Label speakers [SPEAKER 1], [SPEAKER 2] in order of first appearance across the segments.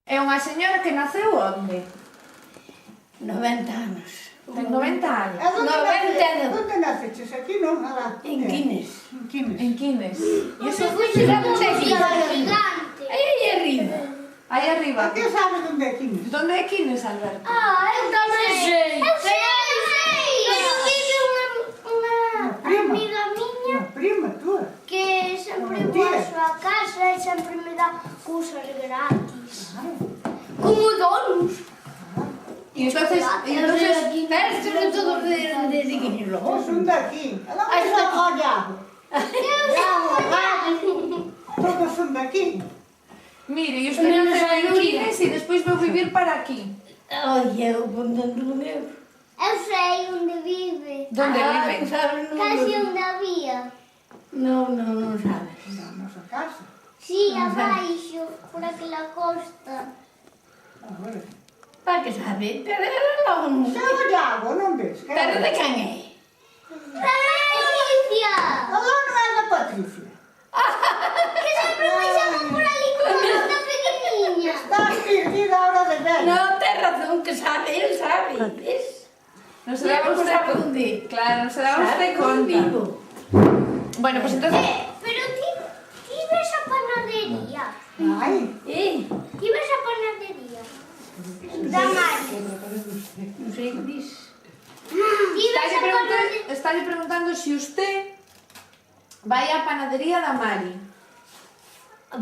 [SPEAKER 1] É unha señora que naceu onde?
[SPEAKER 2] 90 anos.
[SPEAKER 1] Ten 90 anos.
[SPEAKER 3] Onde naceches? Aquí non?
[SPEAKER 2] En Quines.
[SPEAKER 3] En Quines.
[SPEAKER 1] En Quines. E iso
[SPEAKER 2] Foi chegamos aquí.
[SPEAKER 4] Gigante.
[SPEAKER 2] Aí arriba.
[SPEAKER 1] aí arriba.
[SPEAKER 3] A que sabes onde é Quines?
[SPEAKER 1] Donde é Quines, Alberto?
[SPEAKER 4] Eu tamén sei. Eu sei. Pero vive unha amiga miña
[SPEAKER 3] Unha prima túa.
[SPEAKER 4] que sempre vou a súa casa e sempre me dá cousas gratis. Como donos.
[SPEAKER 1] E entonces
[SPEAKER 2] Estes son todos de Quines logo.
[SPEAKER 3] Son daqui. Onde son Ollavo? Todos son daqui.
[SPEAKER 1] mire, e usted naceu en Quines e despois vou vivir para aquí.
[SPEAKER 2] Ai, eu contando o meu.
[SPEAKER 4] Eu sei onde vive.
[SPEAKER 1] Donde vive?
[SPEAKER 2] Sabes,
[SPEAKER 4] Casi onde había.
[SPEAKER 2] non sabes.
[SPEAKER 3] Na nosa casa.
[SPEAKER 4] Sí, abaixo, por aquela costa.
[SPEAKER 3] Agora.
[SPEAKER 2] Para que sabe? Pero era logo non.
[SPEAKER 3] Se Ollavo, non ves?
[SPEAKER 2] Pero de quen é?
[SPEAKER 4] Patricia!
[SPEAKER 3] Alá non é da Patricia.
[SPEAKER 4] Que sempre baixamos por ali con a moto pequeniña.
[SPEAKER 3] Estás perdida ahora de ver.
[SPEAKER 2] Non, ten razón que sabe, el sabe. Ves?
[SPEAKER 1] Non se daba usted
[SPEAKER 2] sabe
[SPEAKER 1] conta.
[SPEAKER 2] onde.
[SPEAKER 1] Claro, non se daba usted conta.
[SPEAKER 2] Vivo.
[SPEAKER 1] Bueno, pues entonces...
[SPEAKER 4] Pero ti ves a panadería.
[SPEAKER 3] Ai.
[SPEAKER 4] Ti ves a panadería. Da Mari.
[SPEAKER 2] Non sei que dis.
[SPEAKER 4] Ti ves a panadería.
[SPEAKER 1] Estálle preguntando se usted vai á panadería da Mari.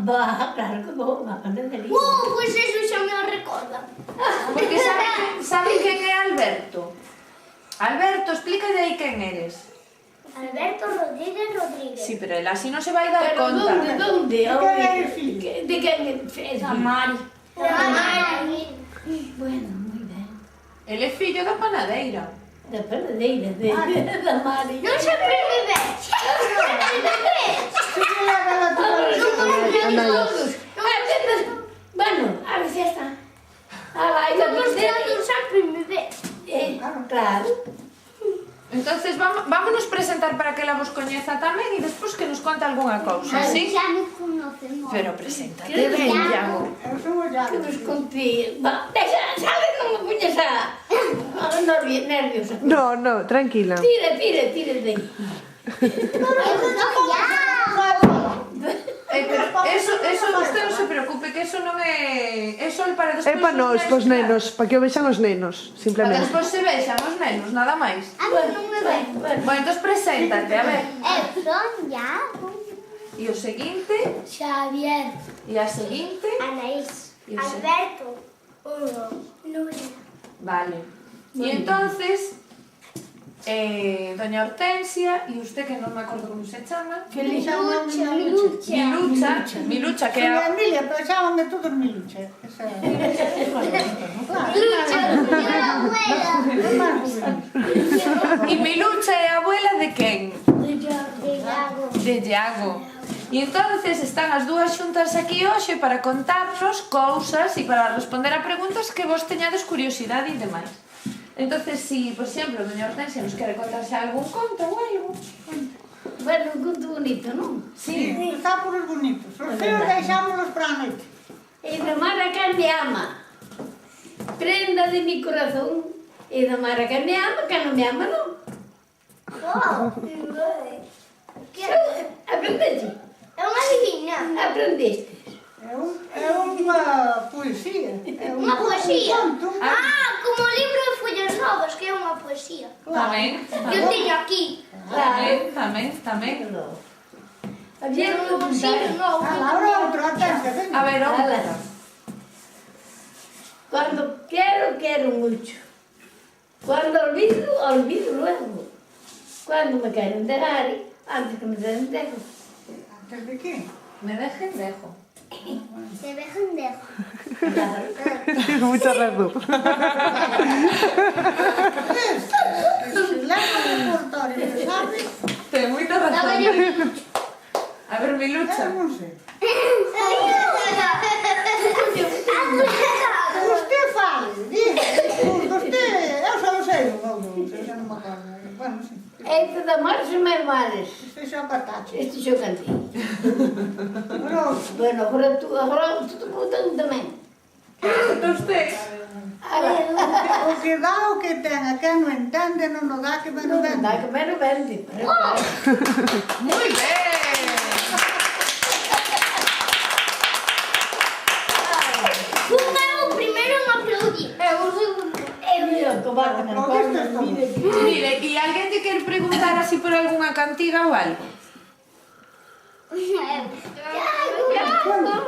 [SPEAKER 2] Va, claro que vou, a panadería.
[SPEAKER 4] Pois eso xa me o recorda.
[SPEAKER 1] Porque sabe quen é Alberto? Alberto, explícalle aí quen eres.
[SPEAKER 4] Alberto Rodríguez.
[SPEAKER 1] Sí, pero él así non se vai dar
[SPEAKER 2] Pero
[SPEAKER 1] conta.
[SPEAKER 2] donde?
[SPEAKER 3] quen é el fillo?
[SPEAKER 2] De quen é?
[SPEAKER 4] Da Mari.
[SPEAKER 2] Bueno, moi ben.
[SPEAKER 1] Él é fillo da panadeira.
[SPEAKER 2] Da panadeira, da Mari.
[SPEAKER 4] Non sempre me ves. Sempre me ves.
[SPEAKER 3] Se me leva a tua
[SPEAKER 2] Bueno, a ver se está. Ai,
[SPEAKER 4] No mostrando sempre me ves.
[SPEAKER 2] Claro.
[SPEAKER 1] Entonces vámonos presentar para que ela vos coñeza tamén e despois que nos conte algunha cousa, sí?
[SPEAKER 4] Xa me conocemos.
[SPEAKER 1] Pero preséntate
[SPEAKER 2] Que
[SPEAKER 1] ben,
[SPEAKER 2] ben,
[SPEAKER 1] Iago.
[SPEAKER 3] Eu son Ollavo.
[SPEAKER 2] Que nos conté. Deixa, sabe, non me puñes a... nerviosa.
[SPEAKER 5] No, no, tranquila.
[SPEAKER 2] Tira de aí.
[SPEAKER 1] Pero eso usted non se preocupe, que eso non é... Eso é para despois...
[SPEAKER 5] É para nós, os nenos, para que o vexan os nenos,
[SPEAKER 1] Para que
[SPEAKER 5] simplemente.
[SPEAKER 1] despois se vexan os nenos, nada máis.
[SPEAKER 4] A mí non me ves.
[SPEAKER 1] Bueno, entón preséntate, a ver.
[SPEAKER 4] Eu son Iago.
[SPEAKER 1] E o seguinte,
[SPEAKER 4] Xavier.
[SPEAKER 1] e a seguinte...
[SPEAKER 4] Anaís.
[SPEAKER 1] Eu sei.
[SPEAKER 4] Alberto. Nuria.
[SPEAKER 1] Vale. E entonces, doña Hortensia, e usted que non me acordo como se chama, Milucha, que é
[SPEAKER 3] Soy
[SPEAKER 1] a...
[SPEAKER 3] Emilia, pero chámame todos Milucha. Esa é.
[SPEAKER 4] Lucha, señora abuela.
[SPEAKER 1] E Milucha é a abuela de quen?
[SPEAKER 4] De Iago.
[SPEAKER 1] De Iago. E entonces están as dúas xuntas aquí hoxe para contarnos cousas e para responder a preguntas que vos teñades curiosidade e demais. Entonces, si, por exemplo, doña Hortensia nos quere contar xa algún conto ou algo.
[SPEAKER 2] Bueno, un conto bonito, non?
[SPEAKER 3] Sí, está por os bonitos. Os feos deixámonos para a noite.
[SPEAKER 2] E da Mara que me ama. Prenda de mi corazón. E da Mara que me ama, que non me ama, non? Aprendeste?
[SPEAKER 4] É unha divina.
[SPEAKER 2] Aprendeste.
[SPEAKER 3] É unha poesía. É
[SPEAKER 4] Unha poesía.
[SPEAKER 3] Un conto.
[SPEAKER 4] Como o libro de Follas Novas, que é unha poesía.
[SPEAKER 1] Tamén.
[SPEAKER 4] Eu teño aquí.
[SPEAKER 1] Tamén.
[SPEAKER 2] Había que
[SPEAKER 4] Un
[SPEAKER 2] contar.
[SPEAKER 4] signo,
[SPEAKER 3] Ahora outro, atente,
[SPEAKER 1] A ver, outra.
[SPEAKER 2] Cuando quiero mucho. Cuando olvido luego. Cuando me quieren dejar, antes que me den dejo.
[SPEAKER 3] Antes de qué?
[SPEAKER 1] Me dejen, dejo.
[SPEAKER 4] Se ve gendejo.
[SPEAKER 5] Tiene mucha razón.
[SPEAKER 3] Se leva o repertorio, sabes?
[SPEAKER 1] Ten moita razón. A ver, Milucha.
[SPEAKER 3] Eu non sei. Usted fale, diga. Eu só sei o meu, xa non me acordo. Bueno, sí.
[SPEAKER 2] Este da Mara son meus males.
[SPEAKER 3] Este xa patache.
[SPEAKER 2] Este yo cantei.
[SPEAKER 3] Pero,
[SPEAKER 2] Bueno, agora tú te preguntas tamén.
[SPEAKER 1] Está usted.
[SPEAKER 3] O que dá o que ten, a quen non entende non o dá que me non vende.
[SPEAKER 2] Dá que me lo vende.
[SPEAKER 1] Muy bien.
[SPEAKER 4] Fun eu o primeiro en aplaudir. Eu o segundo.
[SPEAKER 2] Mira, cobarde na corda, mire que...
[SPEAKER 1] Mire, e alguén lle quer preguntar así por algunha cantiga ou algo?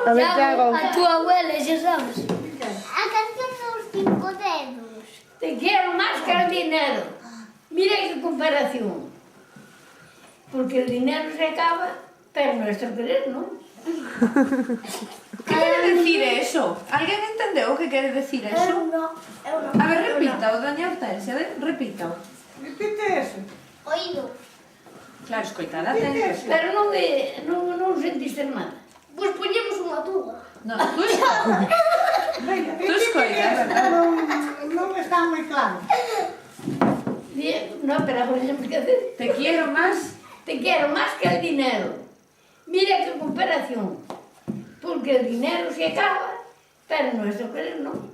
[SPEAKER 5] A ver, Tiago.
[SPEAKER 4] A tua abuela, xa sabes. A canción dos 5 dedos.
[SPEAKER 2] Te quero máis que el dinero. Mira que comparación. Porque el dinero se acaba, pero nuestro querer non.
[SPEAKER 1] Que quere decir eso? Alguén entendeu o que quere decir eso?
[SPEAKER 4] Eu non.
[SPEAKER 1] A ver, repita, o doña Hortensia, repita.
[SPEAKER 3] Repite eso.
[SPEAKER 4] Oído.
[SPEAKER 1] Claro, escoitada atentos.
[SPEAKER 2] Pero non sentiste nada.
[SPEAKER 4] Pois poñemos unha tuba.
[SPEAKER 1] Non, tú escoita.
[SPEAKER 3] Venga,
[SPEAKER 1] Tú escoita, verdad?
[SPEAKER 3] Non está moi claro.
[SPEAKER 2] No, pero agora temos que hacer.
[SPEAKER 1] Te quiero más.
[SPEAKER 2] Te quero máis que el dinero. Mira que comparación. Porque el dinero se acaba, pero nuestro querer non.
[SPEAKER 4] Non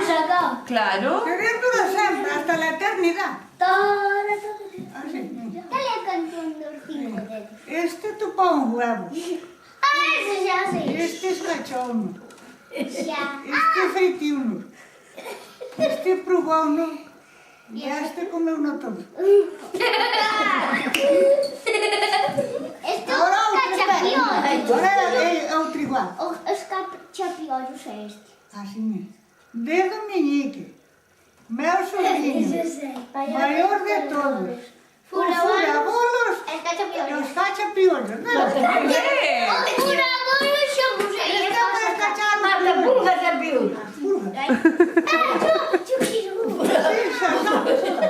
[SPEAKER 4] se acaba.
[SPEAKER 1] Claro.
[SPEAKER 3] Querer dura sempre, hasta la eternidad. Así.
[SPEAKER 4] Cal é a canción dos 5 dedos?
[SPEAKER 3] Este tupou un huevo.
[SPEAKER 4] Ese xa sei.
[SPEAKER 3] Este escachouno.
[SPEAKER 4] Xa.
[SPEAKER 3] Este fritiu-no. Este probou-no. E este comeu-no todo.
[SPEAKER 4] Este
[SPEAKER 3] Ahora
[SPEAKER 4] é o
[SPEAKER 3] outro
[SPEAKER 4] cachapiollos.
[SPEAKER 3] Ahora é outro igual.
[SPEAKER 4] Os cachapiollos é este.
[SPEAKER 3] Así mesmo. Dedo meñique. Meu sobrinho. Maior de todos. Os furabolos
[SPEAKER 4] El
[SPEAKER 3] e
[SPEAKER 4] cachapiollos.
[SPEAKER 3] os cachapiollos.
[SPEAKER 1] ¿Qué?
[SPEAKER 4] Furabolos somos
[SPEAKER 3] Este vai escachar
[SPEAKER 2] Mata pulga se piu.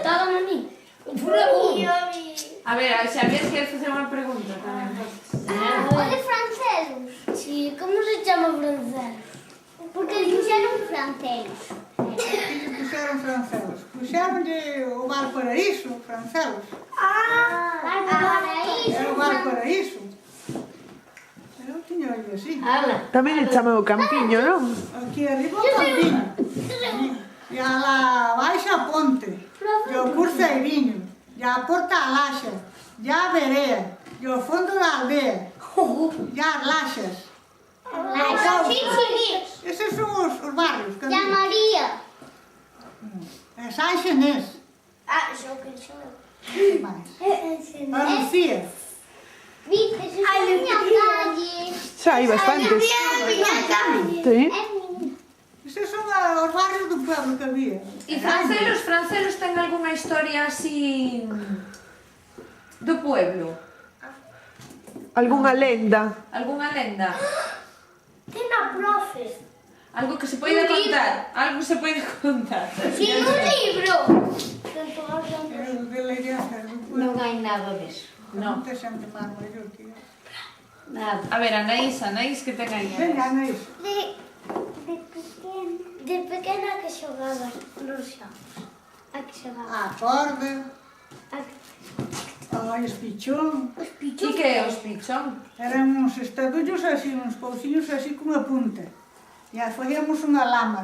[SPEAKER 4] Todo a mí.
[SPEAKER 2] Furabullo.
[SPEAKER 1] A ver, Xavier quer facer unha pregunta tamén.
[SPEAKER 4] O de franceses. Sí, como se chama franceses? Porque dixeron franceses.
[SPEAKER 3] Aquí puxeron francelos. Puxeronlle o Valparaíso, francelos. Era o Valparaíso. Eu tiña oído así.
[SPEAKER 2] Ala.
[SPEAKER 5] Tamén lle chama o Campiño, non?
[SPEAKER 3] Aquí arriba o Campiño. E a la baixa a Ponte. E o Curceiriño. E a Porta Alaxa. E a Verea. E o fondo da aldea. E as Laxas. Eses son os barrios.
[SPEAKER 4] E a María.
[SPEAKER 3] E San Xenés.
[SPEAKER 4] Xo que xo.
[SPEAKER 3] Que máis? A Lucía.
[SPEAKER 4] Viste, se foi miña calle.
[SPEAKER 5] Xa hai bastantes. Sí.
[SPEAKER 3] Eses son os barrios do pueblo que había.
[SPEAKER 1] E francelos ten algunha historia así do pueblo?
[SPEAKER 5] Algunha lenda.
[SPEAKER 1] Algunha lenda?
[SPEAKER 4] Ten a profe.
[SPEAKER 1] Algo que se poida contar? Algo se poide contar?
[SPEAKER 4] Sin un libro.
[SPEAKER 3] Eu de Leiranzas do pueblo.
[SPEAKER 2] Non hai nada deso.
[SPEAKER 1] Non.
[SPEAKER 3] Te xente máis maior que eu.
[SPEAKER 2] Nada.
[SPEAKER 1] A ver, Anaís que ten aí.
[SPEAKER 3] Venga, Anaís.
[SPEAKER 4] De pequena que xogabas nos xogos. A que xogabas?
[SPEAKER 3] A corda,
[SPEAKER 4] A
[SPEAKER 3] o espichón.
[SPEAKER 4] os
[SPEAKER 1] E
[SPEAKER 4] pichos.
[SPEAKER 1] que é os pichón?
[SPEAKER 3] Eran uns estadullos así, uns pouciños así cunha punta. E facíamos unha lama.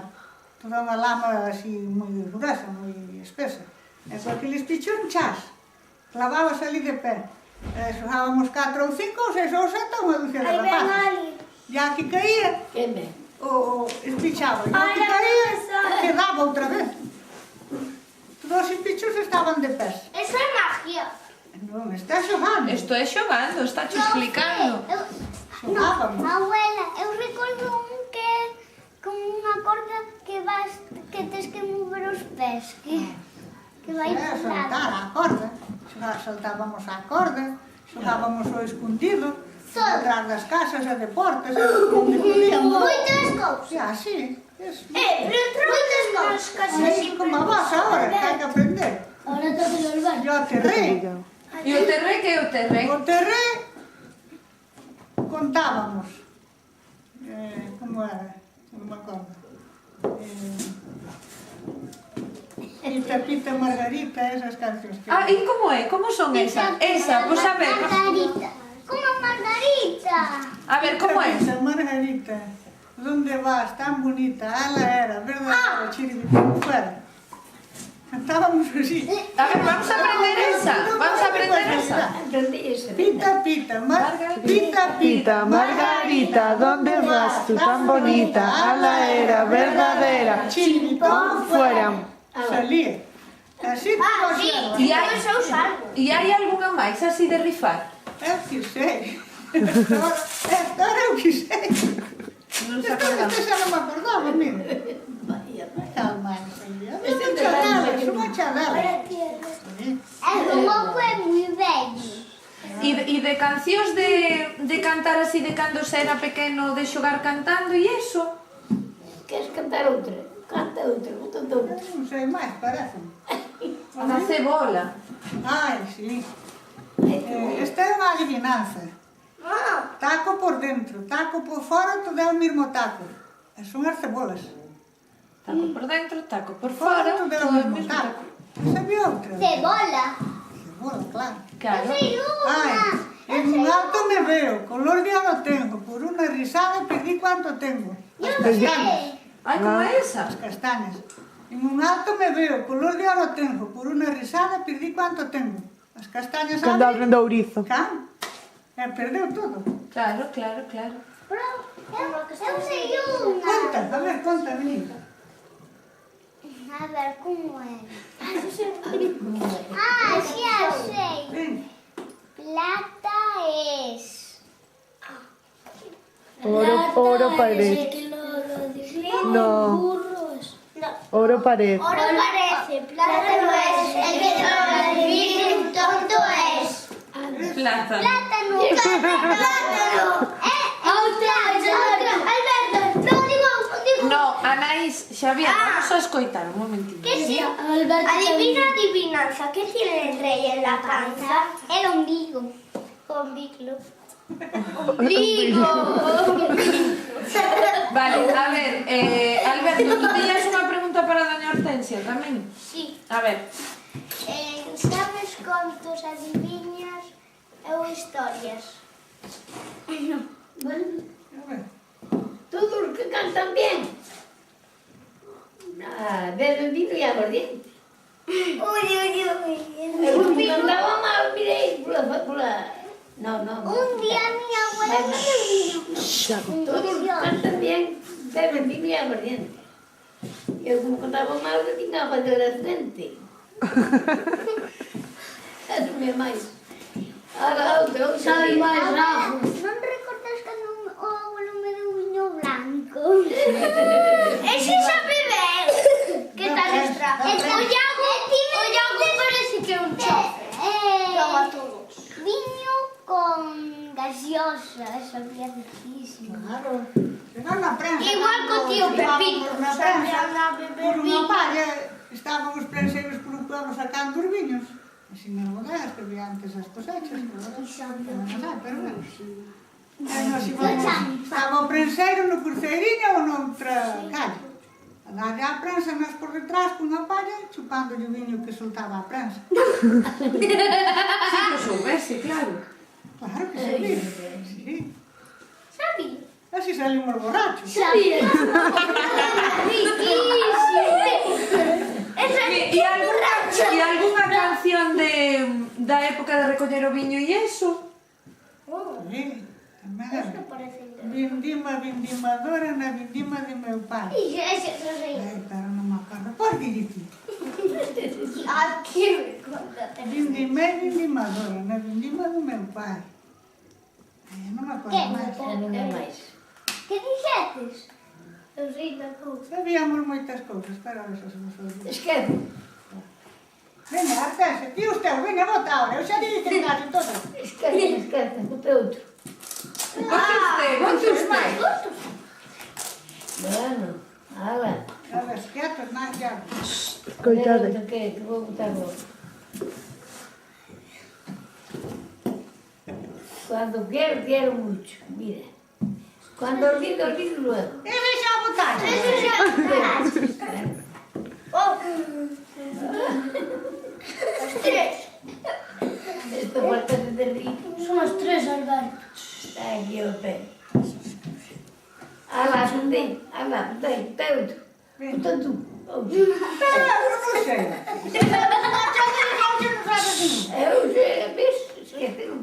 [SPEAKER 3] Toda unha lama así moi gruesa, moi espesa. E con aqueles pichón chas. Clavabas ali de pé. Xogábamos 4 ou 5 ou 6 ou 7 unha dúcia de
[SPEAKER 4] Aí ven
[SPEAKER 3] rapazes.
[SPEAKER 4] ali.
[SPEAKER 3] E a que caía,
[SPEAKER 2] Que me?
[SPEAKER 3] o espichaba. E a
[SPEAKER 4] Ai,
[SPEAKER 3] que
[SPEAKER 4] a
[SPEAKER 3] caía,
[SPEAKER 4] mesa.
[SPEAKER 3] quedaba outra vez. Todos os pichos estaban de pés.
[SPEAKER 4] Eso é magia.
[SPEAKER 3] Non, está xogando.
[SPEAKER 1] Isto é xogando, está te explicando.
[SPEAKER 3] Xogábamos.
[SPEAKER 4] Abuela, eu recordo un que con unha corda que tes que mover os pés, que vai
[SPEAKER 3] Soltar
[SPEAKER 4] pulando.
[SPEAKER 3] a corda. Soltábamos a corda, xogábamos o escondido, detrás das casas e de portas, onde podíamos.
[SPEAKER 4] Moitas cousas.
[SPEAKER 3] Sí, así.
[SPEAKER 4] Pero moitas cousas.
[SPEAKER 3] Así como a vos ahora, que hai que aprender.
[SPEAKER 4] Ahora toque los baños.
[SPEAKER 3] E o terré.
[SPEAKER 1] E o terré, que é o terré?
[SPEAKER 3] O terré contábamos. Como era? Non me acordo. Pita, Pita, Margarita, esas cancións que...
[SPEAKER 1] Ah, e como é? Como son esa? Esa, pois a ver.
[SPEAKER 4] Margarita. Como Margarita.
[SPEAKER 1] A ver, como é?
[SPEAKER 3] Pita, Margarita. ¿Dónde vas tan bonita? Ala era, verdadera, chiribipín, fuera. Cantábamos así.
[SPEAKER 1] A ver, vamos a aprender esa. Vamos a aprender esa.
[SPEAKER 2] Entendí esa.
[SPEAKER 3] Pita, pita, pita,
[SPEAKER 5] Pita, Margarita, ¿dónde vas tú tan bonita? Ala era verdadera.
[SPEAKER 3] chiribipón,
[SPEAKER 5] Fuera.
[SPEAKER 3] salía. Así como
[SPEAKER 4] Sí,
[SPEAKER 3] así.
[SPEAKER 1] E hai algunha máis así de rifar?
[SPEAKER 3] Eu que sei. Agora eu que sei.
[SPEAKER 1] Non se
[SPEAKER 3] Despois
[SPEAKER 1] acordamos.
[SPEAKER 3] xa non me acordaba, mira.
[SPEAKER 2] Vaya, vaya.
[SPEAKER 3] Calma, é unha chalada, é unha chalada.
[SPEAKER 4] como é moi vello.
[SPEAKER 1] E de cancións de cantar así de cando se era pequeno, de xogar cantando e iso?
[SPEAKER 2] Queres cantar outra? Canta outra, bota outra.
[SPEAKER 3] Non sei máis, parece.
[SPEAKER 1] Na cebola.
[SPEAKER 3] Ai, sí. Esta é unha adivinanza. Taco por dentro, taco por fora, todo é o mesmo taco. E son as cebolas.
[SPEAKER 1] Taco por dentro, taco por
[SPEAKER 3] Fora,
[SPEAKER 1] fora,
[SPEAKER 3] todo é o
[SPEAKER 1] todo o
[SPEAKER 3] mesmo
[SPEAKER 1] mesmo
[SPEAKER 3] taco.
[SPEAKER 1] taco.
[SPEAKER 3] Sabía outra?
[SPEAKER 4] Cebola.
[SPEAKER 3] Cebola, claro.
[SPEAKER 1] Claro.
[SPEAKER 3] Ai, en un alto me veo, color de oro tengo, por una risada perdí cuánto tengo. As castañas.
[SPEAKER 1] Ai, como é esa?
[SPEAKER 3] As castañas. En un alto me veo, color de oro tengo, por una risada perdí cuánto tengo. As castañas
[SPEAKER 5] Cando abren do ourizo.
[SPEAKER 3] Can? Perdeu todo.
[SPEAKER 1] Claro, claro, claro.
[SPEAKER 4] Eu sei unha.
[SPEAKER 3] Conta, a ver, conta, menina.
[SPEAKER 4] A ver, como é? Ah, xa sei.
[SPEAKER 3] Ven.
[SPEAKER 4] Plata es.
[SPEAKER 5] Oro parece. No.
[SPEAKER 4] Burros. No.
[SPEAKER 5] Oro parece.
[SPEAKER 4] Oro parece, plata no es. El que no lo adivine, un tonto es.
[SPEAKER 1] Plata.
[SPEAKER 4] Plátano. Plátano. Outra. Alberto, no, digo.
[SPEAKER 1] No, Anaís, Xavier, vamos a escoitar un momentinho.
[SPEAKER 4] ¿Qué sí? Adivina adivinanza. ¿Qué tiene el rey en la panza? El ombligo. Ombligo.
[SPEAKER 1] Vale, a ver, Alberto, tú teñas unha pregunta para doña Hortensia tamén?
[SPEAKER 4] Sí.
[SPEAKER 1] A ver,
[SPEAKER 4] ¿Sabes contos, adivinhas ou historias?
[SPEAKER 3] A ver.
[SPEAKER 2] Todos os que cantan bien. Beben vino e aguardiente.
[SPEAKER 4] Uy.
[SPEAKER 2] E os que cantaban mal, mirei, pula. No.
[SPEAKER 4] Un día mi abuela vino.
[SPEAKER 2] Todos os que cantan bien, beben vino e aguardiente. E eu como cantaba mal, eu tiña agua de acidente. Eso me máis. Ahora outro, sabe máis rápido.
[SPEAKER 4] Non recordas cando o abuelo me deu viño blanco? Ese sabe ben. Que tal extra? O Iago parece que é un chofe. Toma todos. Viño con gaseosa, sabía riquísimo.
[SPEAKER 3] Claro. Chegaron na prensa.
[SPEAKER 4] Igual co tío Pepito.
[SPEAKER 3] Na prensa, por unha palla, estaban os prenseiros por un pueblo sacando os viños. Así nas bodegas que había antes as cosechas. Non sei, pero bueno. Nos íbamos, estaba o prenseiro no cruceiriño ou noutra calle. A darlle á prensa nós por detrás cunha palla chupando o viño que soltaba a prensa.
[SPEAKER 1] sí que soubese, claro.
[SPEAKER 3] Claro que sabía. Sí.
[SPEAKER 4] Sabía.
[SPEAKER 3] Así salimos borrachos.
[SPEAKER 4] Sabía. Riquísimo.
[SPEAKER 1] E algunha canción da época de recoller o viño e iso?
[SPEAKER 3] Sí, tamén era.
[SPEAKER 4] Parece.
[SPEAKER 3] Vindimadora na vindima de meu pai.
[SPEAKER 4] Ese non sei.
[SPEAKER 3] Ai, pero non me acordo. Por que diti?
[SPEAKER 4] Aquí me contate.
[SPEAKER 3] Vindimadora na vindima do meu pai. Ai, non me acordo máis.
[SPEAKER 2] Non é máis.
[SPEAKER 4] Que dixetes? Eu sei da cousa.
[SPEAKER 3] Sabíamos moitas cousas, pero ahora xa se nos olvidou.
[SPEAKER 2] Esquece.
[SPEAKER 3] Veña, Artesa, ti os teus, veña, bota ahora. Eu xa dije que case todo.
[SPEAKER 2] Esquece, bota outro.
[SPEAKER 1] Conte usted.
[SPEAKER 2] Bueno, ala.
[SPEAKER 3] A ver, quietos, máis ya.
[SPEAKER 5] Coitada.
[SPEAKER 2] Que vou botar logo. Cuando quiero mucho, mira. Cuando olvido luego.
[SPEAKER 3] Ese xa botaste.
[SPEAKER 4] Os tres.
[SPEAKER 2] Esto falta de rir.
[SPEAKER 4] Son os tres, Alberto.
[SPEAKER 2] Aquí o pé. Alá, tem outro. Então tu.
[SPEAKER 3] Eu não sei.
[SPEAKER 2] Eu já, vês, esqueceram.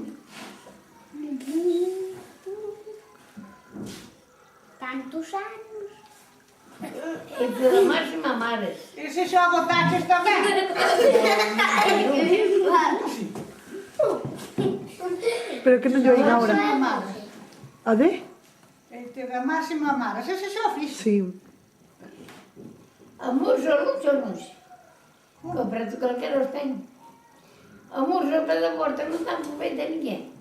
[SPEAKER 4] Tantos anos.
[SPEAKER 2] É pela máxima maras.
[SPEAKER 3] E se joga taxas também?
[SPEAKER 5] Pero que non lle oín ahora. A ver?
[SPEAKER 3] Teve a máxima maras. Ese xa o fixe.
[SPEAKER 5] Sí.
[SPEAKER 2] Amor só non sei. Comprato calquera os tenho. Amor só pela porta non dá por feita ninguén.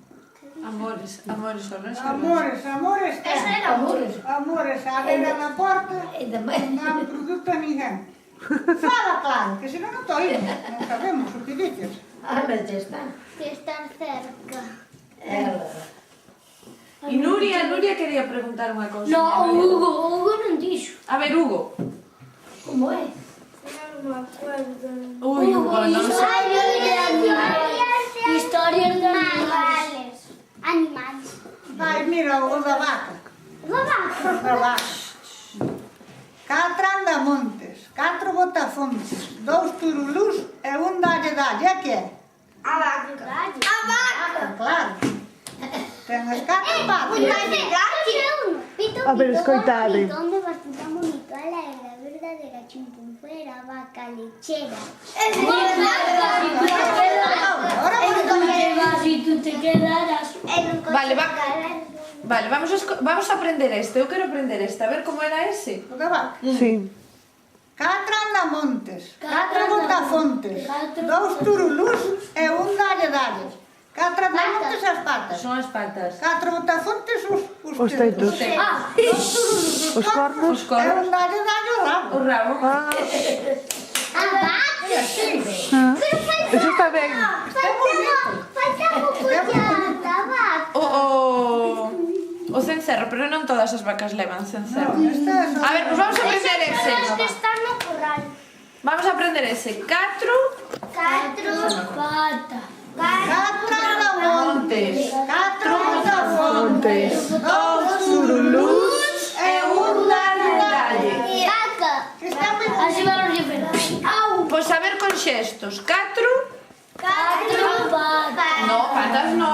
[SPEAKER 1] Amores, só non sei.
[SPEAKER 3] Amores,
[SPEAKER 4] Esa
[SPEAKER 3] ten.
[SPEAKER 4] era
[SPEAKER 2] Amores.
[SPEAKER 3] Amores, a vera na porta,
[SPEAKER 2] E
[SPEAKER 3] non
[SPEAKER 2] tamén.
[SPEAKER 3] dan produto a ninguén. Fala claro, que senón non te oímos, non sabemos o que dices.
[SPEAKER 2] Ah, mas já está.
[SPEAKER 4] De estar cerca.
[SPEAKER 2] Ela.
[SPEAKER 1] E Nuria quería preguntar unha cousa.
[SPEAKER 2] No, Hugo non dixo.
[SPEAKER 1] A ver, Hugo.
[SPEAKER 2] Como é?
[SPEAKER 4] No me acuerdo.
[SPEAKER 1] Ui, Hugo, non sei.
[SPEAKER 4] Historias de animales. Animales.
[SPEAKER 3] Vai, mira, o da vaca.
[SPEAKER 4] Vaca.
[SPEAKER 3] Da vaca. 4 andamontes, 4 botafontes, 2 turulús e un dalle, é que é?
[SPEAKER 4] A vaca. A vaca.
[SPEAKER 3] Claro. Ten as 4 patas.
[SPEAKER 5] A ver, escoitade.
[SPEAKER 4] ¿Dónde vas tú tan bonito? A la verdadera chimpumbera, vaca lechera.
[SPEAKER 3] Ahora vamos
[SPEAKER 2] Si tú te quedaras.
[SPEAKER 1] Vale, vamos a aprender este. Eu quero aprender este. A ver como era ese.
[SPEAKER 3] o da vaca.
[SPEAKER 5] Sí.
[SPEAKER 3] 4 andamontes, 4 botafontes, 2 turulús e un dalle. 4 andamontes as patas.
[SPEAKER 1] Son as patas.
[SPEAKER 3] 4 botafontes
[SPEAKER 5] Os tetos. Os cornos.
[SPEAKER 1] Os
[SPEAKER 3] e
[SPEAKER 1] cornos.
[SPEAKER 3] un dalle o rabo.
[SPEAKER 1] O rabo.
[SPEAKER 5] Ah,
[SPEAKER 4] A vaca.
[SPEAKER 5] ah. Eso está ben.
[SPEAKER 4] Falta cucullada, vaca.
[SPEAKER 1] O cencerro, pero non todas as vacas levan cencerro.
[SPEAKER 3] Estas
[SPEAKER 1] A ver, pues vamos a aprender ese.
[SPEAKER 4] Es que está no corral.
[SPEAKER 1] Vamos a aprender ese. 4
[SPEAKER 4] Patas.
[SPEAKER 3] 4 andamontes, 4
[SPEAKER 5] Montes.
[SPEAKER 3] botafontes, 2 turulús e un dalle.
[SPEAKER 4] Vaca.
[SPEAKER 3] Está moi
[SPEAKER 4] Así vamos diferentes.
[SPEAKER 1] Pois a ver con xestos. 4.
[SPEAKER 4] 4 patas.
[SPEAKER 1] No, patas no.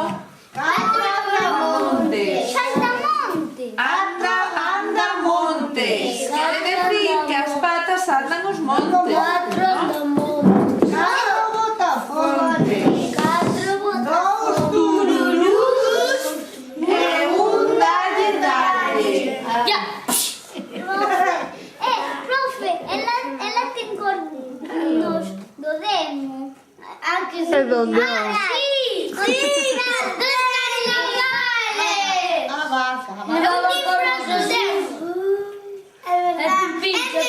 [SPEAKER 3] 4 andamontes.
[SPEAKER 4] Saltamonte.
[SPEAKER 1] Anda montes. Quere decir que as patas andan os montes.
[SPEAKER 4] 4
[SPEAKER 1] ¿no?
[SPEAKER 4] montes.
[SPEAKER 3] 4 botafontes,
[SPEAKER 4] 4
[SPEAKER 3] 2 turulús
[SPEAKER 1] E un dalle.
[SPEAKER 4] Ya. Profe, ela ten cornos do demo. Ah, que
[SPEAKER 5] E donde?
[SPEAKER 4] Sí, sí. Dos carnavales.
[SPEAKER 3] a vaca.
[SPEAKER 4] Pero los cornos do demo. É un pincho,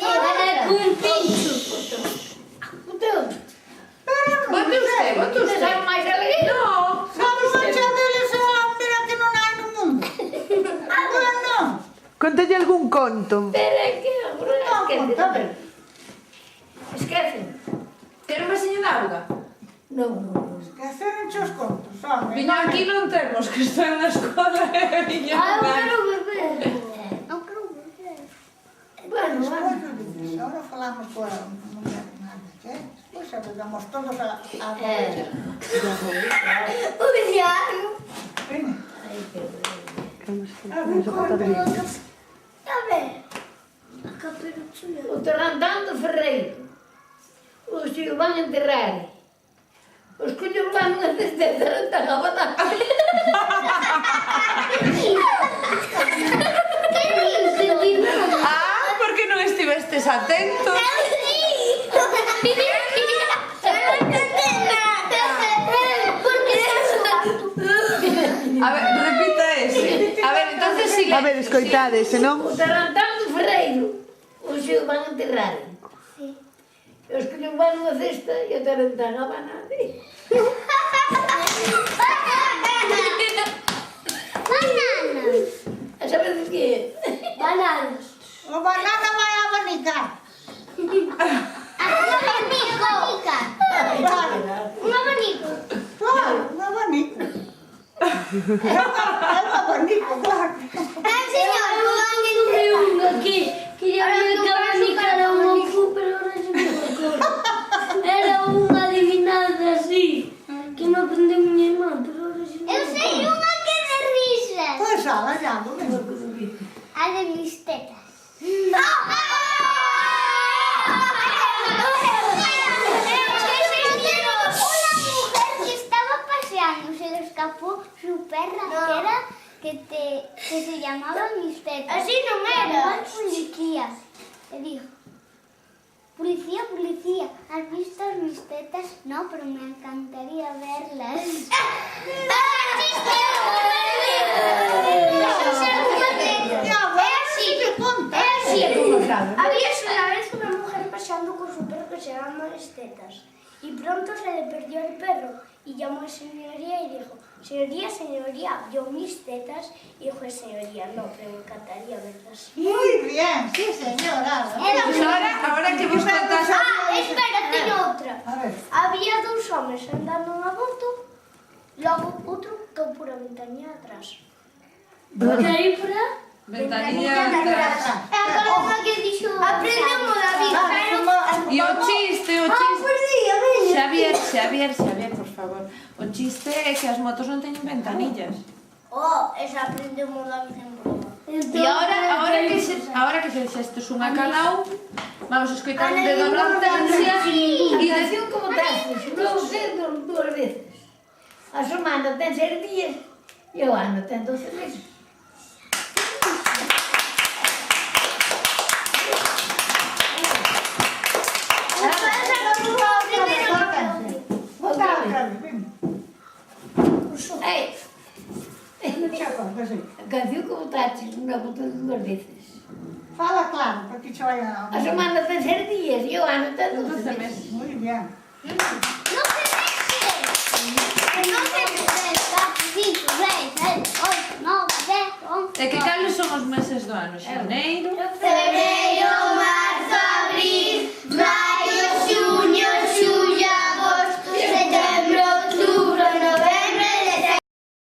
[SPEAKER 4] É un pincho.
[SPEAKER 1] Vote usted.
[SPEAKER 2] Sabe máis alegría?
[SPEAKER 1] No.
[SPEAKER 3] Sabe mancha deles é a mira que non hai no mundo. Agora non.
[SPEAKER 5] Contalle algún conto.
[SPEAKER 2] Pero é que agora esquece. Esquece.
[SPEAKER 1] Quero un vasiño de auga?
[SPEAKER 2] Non.
[SPEAKER 3] Que hacen os contos, home.
[SPEAKER 1] Viño aquí non temos, que estou en a escola e viño
[SPEAKER 4] Ah, eu
[SPEAKER 1] a
[SPEAKER 4] quero beber. Eu quero beber.
[SPEAKER 2] Bueno,
[SPEAKER 3] Despois o dices, ahora falamos coa muller nada, que despois sabemos todos a
[SPEAKER 4] O diario.
[SPEAKER 3] Veña.
[SPEAKER 4] A ver. A caperucina.
[SPEAKER 2] o Tarantán do Ferreiro. Os que o van enterrar. Os que o van a cesta de Tarantán a botar.
[SPEAKER 4] Que dice?
[SPEAKER 1] Ah, por que non estivestes atentos? A ver, repita ese. A ver, entonces sigue.
[SPEAKER 5] A ver, escoitade, senón.
[SPEAKER 2] O Tarantán do Ferreiro. Os que o van enterrar.
[SPEAKER 4] Sí.
[SPEAKER 2] Os que o van a cesta e o Tarantán a banade.
[SPEAKER 4] Bananas.
[SPEAKER 2] A sabedes que é?
[SPEAKER 4] Bananas.
[SPEAKER 3] O banana vai a abanicar.
[SPEAKER 4] Un abanico.
[SPEAKER 3] Vale.
[SPEAKER 4] Un abanico.
[SPEAKER 3] Claro, un abanico. É unha abanico, claro.
[SPEAKER 4] Señor,
[SPEAKER 2] Un aquí, que ya había que abanicar a un ocu, pero ahora se me recuerdo. Era unha adivinanza así, que me aprendeu miña irmán, pero ahora se me
[SPEAKER 4] eu sei unha que de risas.
[SPEAKER 3] Pois ala, ya, do mesmo.
[SPEAKER 4] A de mis tetas. Una mujer que estaba paseando se le escapó su perra, que se llamaba Mis Tetas. Así no era. Llamó al policía. Le dijo, policía, policía, ¿has visto mis tetas? No, pero me encantaría verlas.
[SPEAKER 6] Había una vez una mujer paseando con su perro que se llama Mis Tetas y pronto se le perdió el perro y llamó a señoría y dijo, señoría, ¿vio mis tetas? Y dijo, señoría, no, pero me encantaría verlas.
[SPEAKER 3] Muy bien, sí, señora.
[SPEAKER 1] Pues ahora que vos contás...
[SPEAKER 6] Espera, tengo otra.
[SPEAKER 3] A ver.
[SPEAKER 6] Había dos hombres andando en una moto, luego otro con pura ventanilla atrás.
[SPEAKER 2] Que aí por aí?
[SPEAKER 1] Ventanilla atrás.
[SPEAKER 6] Aprendemos la vida.
[SPEAKER 1] E o chiste... Xavier, por favor. O chiste é que as motos non teñen ventanillas.
[SPEAKER 6] Oh, esa aprendemos la vida en broma.
[SPEAKER 1] E ahora que se dixestes unha cada un, vamos a escoitar un de doble advertencia
[SPEAKER 2] A
[SPEAKER 1] e
[SPEAKER 2] canción como tal, non sei dúas veces. A semana ten 6 días e o ano ten 12 meses.
[SPEAKER 3] Outra vez, ven.
[SPEAKER 2] Ei,
[SPEAKER 3] Non te acordas, sí.
[SPEAKER 2] a canción como taches, non a botou 2 veces.
[SPEAKER 3] Fala claro, para que te vaya
[SPEAKER 2] A semana ten 6 días e o ano ten 12
[SPEAKER 1] 12
[SPEAKER 2] meses.
[SPEAKER 1] meses.
[SPEAKER 3] Muy bien.
[SPEAKER 4] No se deje. No se deje. 4, 5, 6, 7, 8, 9, 10, 11.
[SPEAKER 1] É que cales son os meses do ano? Xaneiro,
[SPEAKER 4] Pero